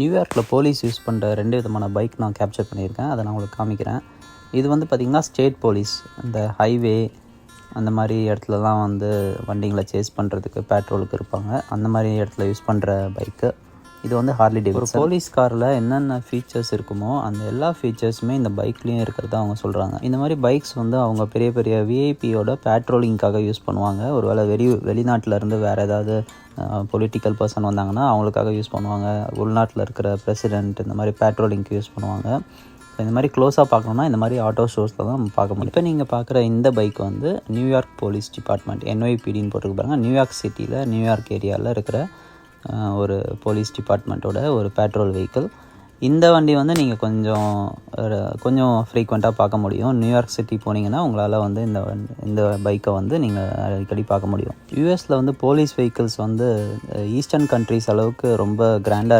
நியூயார்க்கில் police use பண்ணுற 2 விதமான பைக் நான் கேப்சர் பண்ணியிருக்கேன். அதை நான் உங்களுக்கு காமிக்கிறேன். இது வந்து பார்த்திங்கன்னா ஸ்டேட் போலீஸ், இந்த ஹைவே அந்த மாதிரி இடத்துலலாம் வந்து வண்டிங்களை சேஸ் பண்ணுறதுக்கு பேட்ரோலுக்கு இருப்பாங்க. அந்த மாதிரி இடத்துல யூஸ் பண்ணுற பைக்கு. இது வந்து ஹார்லி டேவிட்சன். ஒரு போலீஸ் காரில் என்னென்ன ஃபீச்சர்ஸ் இருக்குமோ அந்த எல்லா ஃபீச்சர்ஸுமே இந்த பைக்லேயும் இருக்கிறதா அவங்க சொல்கிறாங்க. இந்த மாதிரி பைக்ஸ் வந்து அவங்க பெரிய பெரிய விஐபியோட பேட்ரோலிங்காக யூஸ் பண்ணுவாங்க. ஒருவேளை வெளிநாட்டிலேருந்து வேறு ஏதாவது பொலிட்டிக்கல் பர்சன் வந்தாங்கன்னா அவங்களுக்காக யூஸ் பண்ணுவாங்க. உள்நாட்டில் இருக்கிற பிரசிடென்ட் இந்த மாதிரி பேட்ரோலிங்க்கு யூஸ் பண்ணுவாங்க. ஸோ இந்த மாதிரி க்ளோஸாக பார்க்கணுன்னா இந்த மாதிரி ஆட்டோ ஷோஸில் தான் நம்ம பார்க்க முடியும். இப்போ நீங்கள் பார்க்குற இந்த பைக் வந்து நியூயார்க் போலீஸ் டிபார்ட்மெண்ட் NYPDன்னு போட்டுருக்கு பாருங்கள். நியூயார்க் சிட்டியில் நியூயார்க் ஏரியாவில் இருக்கிற ஒரு போலீஸ் டிபார்ட்மெண்ட்டோட ஒரு பேட்ரோல் வெஹிக்கிள். இந்த வண்டி வந்து நீங்கள் கொஞ்சம் ஃப்ரீக்வெண்ட்டாக பார்க்க முடியும். நியூயார்க் சிட்டி போனீங்கன்னா உங்களால் வந்து இந்த பைக்கை வந்து நீங்கள் அடிக்கடி பார்க்க முடியும். யூஎஸில் வந்து போலீஸ் வெஹிக்கிள்ஸ் வந்து ஈஸ்டர்ன் கண்ட்ரிஸ் அளவுக்கு ரொம்ப கிராண்டாக